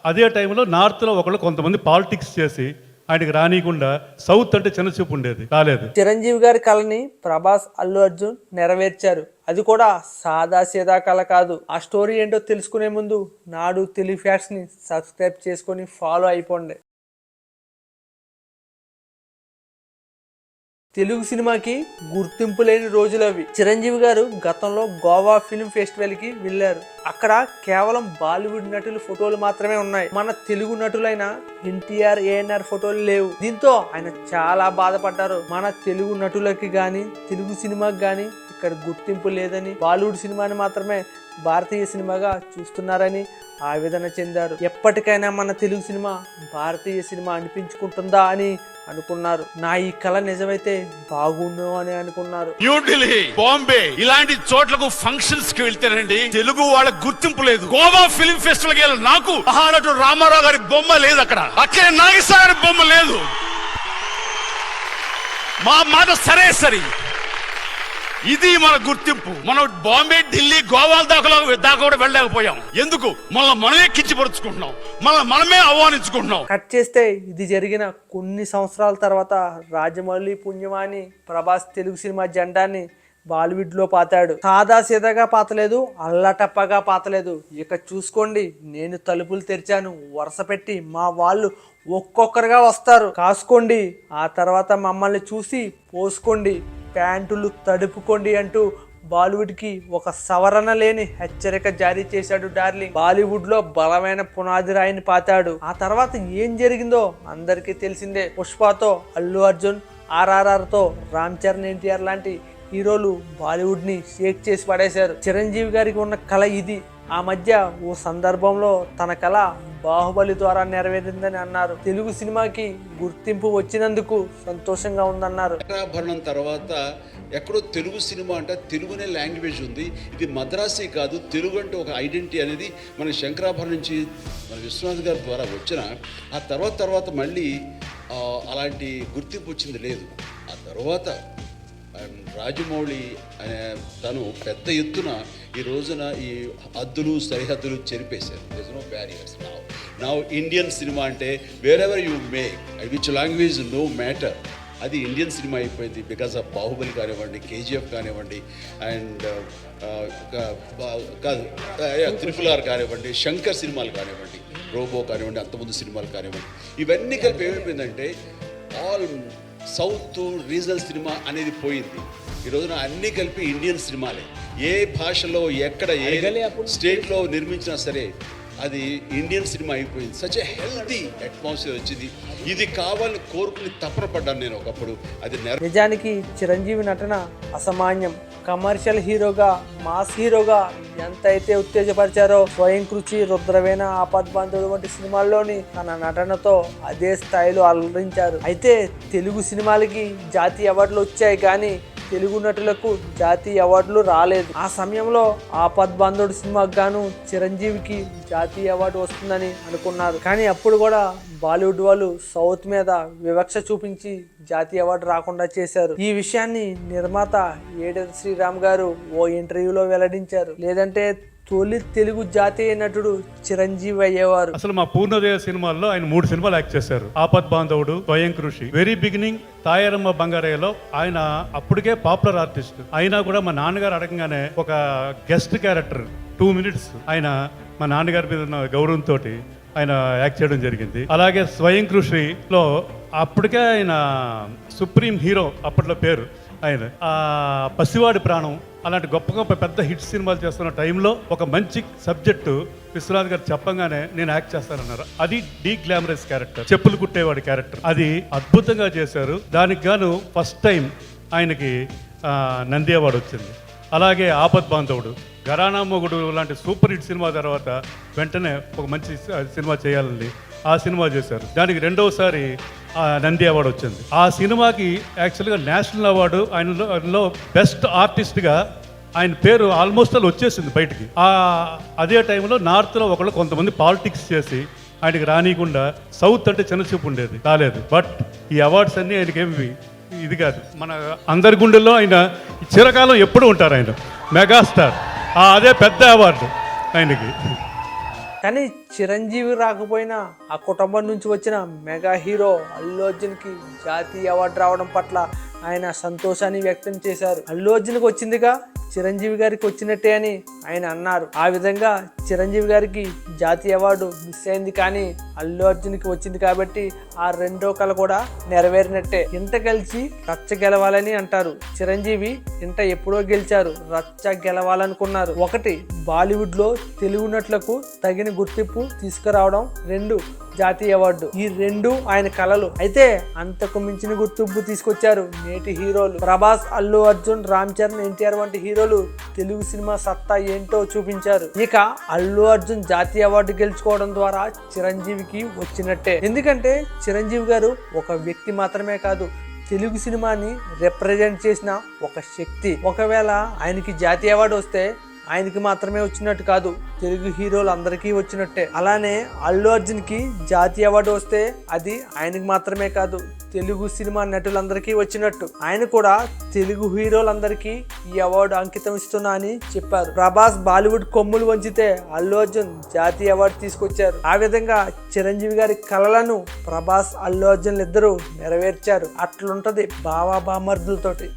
అదే టైంలో నార్త్లో ఒకళ్ళు కొంతమంది పాలిటిక్స్ చేసి ఆయనకి రానియకుండా సౌత్ అంటే చిన్న చూపు ఉండేది, రాలేదు. చిరంజీవి గారి కళని ప్రభాస్, అల్లు అర్జున్ నెరవేర్చారు. అది కూడా సాదా సీదా కళ కాదు. ఆ స్టోరీ ఏంటో తెలుసుకునే ముందు నాడు తెలుగు ఫ్యాక్ట్స్ ని సబ్స్క్రైబ్ చేసుకొని ఫాలో అయిపోండి. తెలుగు సినిమాకి గుర్తింపు లేని రోజులు అవి. చిరంజీవి గారు గతంలో గోవా ఫిల్మ్ ఫెస్టివల్ కి వెళ్ళారు. అక్కడ కేవలం బాలీవుడ్ నటుల ఫోటోలు మాత్రమే ఉన్నాయి. మన తెలుగు నటులైన ఎన్టీఆర్, ఏఎన్ఆర్ ఫోటోలు లేవు. దీంతో ఆయన చాలా బాధపడ్డారు. మన తెలుగు నటులకి గాని, తెలుగు సినిమాకి గాని ఇక్కడ గుర్తింపు లేదని, బాలీవుడ్ సినిమాని మాత్రమే భారతీయ సినిమాగా చూస్తున్నారని ఆవేదన చెందారు. ఎప్పటికైనా మన తెలుగు సినిమా భారతీయ సినిమా అనిపించుకుంటుందా అని అనుకున్నారు. నా ఈ కళ నిజమైతే బాగుండు అని అనుకున్నారు. న్యూఢిల్లీ, బాంబే ఇలాంటి చోట్లకు ఫంక్షన్స్ కి వెళ్తేనండి తెలుగు వాళ్ళకి గుర్తింపు లేదు. గోవా ఫిల్మ్ ఫెస్టివల్ కి నాకు మహానటుడు రామారావు గారి బొమ్మ లేదు, అక్కడ నాగేశ్వర గారి బొమ్మ లేదు. మా మాట సరే సరి, ఇది మన గుర్తింపు. మనం బాంబే, ఢిల్లీ, గోవా దాకా కూడా వెళ్ళలేకపోయాం. ఎందుకు? మనమే కించపరుచుకుంటున్నాం, మనమే ఆహ్వానించుకుంటున్నాం. కట్ చేస్తే ఇది జరిగిన కొన్ని సంవత్సరాల తర్వాత రాజమౌళి పుణ్యమాని ప్రభాస్ తెలుగు సినిమా జెండాని బాలీవుడ్ లో పాతాడు. సాదా సీదాగా పాతలేదు, అల్లటప్పగా పాతలేదు. ఇక చూసుకోండి, నేను తలుపులు తెరిచాను వరుస పెట్టి మా వాళ్ళు ఒక్కొక్కరుగా వస్తారు, కాసుకోండి. ఆ తర్వాత మమ్మల్ని చూసి పోసుకోండి, ప్యాంటులు తడుపుకోండి అంటూ బాలీవుడ్ కి ఒక సవరణ లేని హెచ్చరిక జారీ చేశాడు డార్లింగ్. బాలీవుడ్ లో బలమైన పునాది రాయిని పాతాడు. ఆ తర్వాత ఏం జరిగిందో అందరికీ తెలిసిందే. పుష్పతో అల్లు అర్జున్, RRR తో రామ్ చరణ్, ఎన్టీఆర్ లాంటి హీరోలు బాలీవుడ్ ని షేక్ చేసి పడేశారు. చిరంజీవి గారికి ఉన్న కళ ఇది. ఆ మధ్య ఓ సందర్భంలో తన కళ బాహుబలి ద్వారా నెరవేరిందని అన్నారు. తెలుగు సినిమాకి గుర్తింపు వచ్చినందుకు సంతోషంగా ఉందన్నారు. శంకరాభరణం తర్వాత ఎక్కడో తెలుగు సినిమా అంటే తెలుగునే లాంగ్వేజ్ ఉంది, ఇది మద్రాసీ కాదు, తెలుగు అంటే ఒక ఐడెంటిటీ అనేది మన శంకరాభరణం నుంచి మన విశ్వనాథ్ గారి ద్వారా వచ్చిన ఆ తర్వాత మళ్ళీ అలాంటి గుర్తింపు వచ్చింది లేదు. ఆ తర్వాత రాజమౌళి అనే తను పెద్ద ఎత్తున ఈ రోజున ఈ హద్దులు సరిహద్దులు చెరిపేశారు. There is no barriers now Indian cinema అంటే wherever you make which language no matter, అది ఇండియన్ సినిమా అయిపోయింది. బికాస్ ఆఫ్ బాహుబలి కానివ్వండి, KGF కానివ్వండి, అండ్ కాదు RRR కానివ్వండి, శంకర్ సినిమాలు కానివ్వండి, రోబో కానివ్వండి, అంతకుముందు సినిమాలు కానివ్వండి, ఇవన్నీ కలిపి ఏమైపోయిందంటే ఆల్ సౌత్ రీజనల్ సినిమా అనేది పోయింది. ఈ రోజున అన్నీ కలిపి ఇండియన్ సినిమాలే. ఏ భాషలో ఎక్కడ ఏ స్టేట్లో నిర్మించినా సరే అది ఇండియన్ సినిమా అయిపోయింది. సచ్ ఏ హెల్తీ అట్మాస్ఫియర్ వచ్చింది. ఇది కావాలని కోరుకుని తపన పడ్డాను నేను ఒకప్పుడు. అది నిజానికి చిరంజీవి నటన అసామాన్యం. కమర్షియల్ హీరోగా, మాస్ హీరోగా ఎంత అయితే ఉత్తేజపరిచారో, స్వయం కృషి, రుద్రవేణ, ఆపద్బాంధుడు వంటి సినిమాల్లోని తన నటనతో అదే స్థాయిలో అలరించారు. అయితే తెలుగు సినిమాలకి జాతీయ అవార్డులు వచ్చాయి కానీ తెలుగు నటులకు జాతీయ అవార్డులు రాలేదు. ఆ సమయంలో ఆపద్బాంధుడు సినిమాకు గాను చిరంజీవికి జాతీయ అవార్డు వస్తుందని అనుకున్నారు. కానీ అప్పుడు కూడా బాలీవుడ్ వాళ్ళు సౌత్ మీద వివక్ష చూపించి జాతీయ అవార్డు రాకుండా చేశారు. ఈ విషయాన్ని నిర్మాత ఏడెర్ శ్రీరామ్ గారు ఓ ఇంటర్వ్యూలో వెల్లడించారు. లేదంటే తొలి తెలుగు జాతీయ నటుడు చిరంజీవి అయ్యేవారు. అసలు మా పూర్ణోదయ సినిమాల్లో ఆయన 3 సినిమాలు యాక్ట్ చేశారు. ఆపద్ బాంధవుడు, స్వయం కృషి. వెరీ బిగినింగ్ తాయారమ్మ బంగారయ్యలో ఆయన అప్పటికే పాపులర్ ఆర్టిస్ట్ అయినా కూడా మా నాన్నగారు అడగంగానే ఒక గెస్ట్ క్యారెక్టర్ 2 minutes ఆయన మా నాన్నగారి మీద ఉన్న గౌరవంతో ఆయన యాక్ట్ చేయడం జరిగింది. అలాగే స్వయం కృషిలో అప్పటికే ఆయన సుప్రీం హీరో, అప్పట్లో పేరు ఆయన. పసివాడి ప్రాణం అలాంటి గొప్ప పెద్ద హిట్ సినిమాలు చేస్తున్న టైంలో ఒక మంచి సబ్జెక్టు విశ్వనాథ్ గారు చెప్పంగానే నేను యాక్ట్ చేస్తానన్నారు. అది డీ గ్లామరస్ క్యారెక్టర్, చెప్పులు కుట్టేవాడి క్యారెక్టర్. అది అద్భుతంగా చేశారు. దానికి గాను ఫస్ట్ టైం ఆయనకి నంది అవార్డు వచ్చింది. అలాగే ఆపద్ బాంధవుడు, ఘరానా మొగుడు లాంటి సూపర్ హిట్ సినిమా తర్వాత వెంటనే ఒక మంచి సినిమా చేయాలండి, ఆ సినిమా చేశారు. దానికి రెండవసారి నంది అవార్డు వచ్చింది. ఆ సినిమాకి యాక్చువల్గా నేషనల్ అవార్డు ఆయనలో బెస్ట్ ఆర్టిస్ట్గా ఆయన పేరు ఆల్మోస్ట్ అలా వచ్చేసింది బయటికి. అదే టైంలో నార్త్లో ఒకళ్ళు కొంతమంది పాలిటిక్స్ చేసి ఆయనకి రానియకుండా సౌత్ అంటే చిన్న చూపు ఉండేది, రాలేదు. బట్ ఈ అవార్డ్స్ అన్నీ ఆయనకేమి ఇది కాదు, మన అందరి గుండెల్లో ఆయన చిరకాలం ఎప్పుడు ఉంటారు. ఆయన మెగాస్టార్, అదే పెద్ద అవార్డు ఆయనకి. కానీ చిరంజీవి రాకపోయినా ఆ కుటుంబం నుంచి వచ్చిన మెగా హీరో అల్లు అర్జున్ కి జాతీయ అవార్డు రావడం పట్ల ఆయన సంతోషాన్ని వ్యక్తం చేశారు. అల్లు అర్జున్కి వచ్చిందిగా చిరంజీవి గారికి వచ్చినట్టే అని ఆయన అన్నారు. ఆ విధంగా చిరంజీవి గారికి జాతీయ అవార్డు మిస్ అయింది, కానీ అల్లు అర్జున్కి వచ్చింది కాబట్టి ఆ రెండో కళ కూడా నెరవేరినట్టే. ఇంట గెలిచి రచ్చ గెలవాలని అంటారు. చిరంజీవి ఇంట ఎప్పుడో గెలిచారు, రచ్చ గెలవాలనుకున్నారు. ఒకటి, బాలీవుడ్ లో తెలుగు నటులకు తగిన గుర్తింపు తీసుకురావడం. రెండు, జాతీయ అవార్డు. ఈ రెండు ఆయన కళలు. అయితే అంతకు మించిన గుర్తింపు తీసుకొచ్చారు నేటి హీరోలు. ప్రభాస్, అల్లు అర్జున్, రామ్ చరణ్, ఎన్టీఆర్ వంటి హీరోలు తెలుగు సినిమా సత్తా ఏంటో చూపించారు. ఇక అల్లు అర్జున్ జాతీయ అవార్డు గెలుచుకోవడం ద్వారా చిరంజీవికి వచ్చినట్టే. ఎందుకంటే చిరంజీవి గారు ఒక వ్యక్తి మాత్రమే కాదు, తెలుగు సినిమాని రిప్రజెంట్ చేసిన ఒక శక్తి. ఒకవేళ ఆయనకి జాతీయ అవార్డు వస్తే ఆయనకి మాత్రమే వచ్చినట్టు కాదు, తెలుగు హీరోలు అందరికీ వచ్చినట్టే. అలానే అల్లు అర్జున్ కి జాతీయ అవార్డు వస్తే అది ఆయనకి మాత్రమే కాదు, తెలుగు సినిమా నటులందరికీ వచ్చినట్టు. ఆయన కూడా తెలుగు హీరోలందరికీ ఈ అవార్డు అంకితం ఇస్తున్నా అని చెప్పారు. ప్రభాస్ బాలీవుడ్ కొమ్ములు వంచితే అల్లు అర్జున్ జాతీయ అవార్డు తీసుకొచ్చారు. ఆ విధంగా చిరంజీవి గారి కలలను ప్రభాస్, అల్లు అర్జున్ ఇద్దరు నెరవేర్చారు. అట్లుంటది బావా బామర్దులతోటి.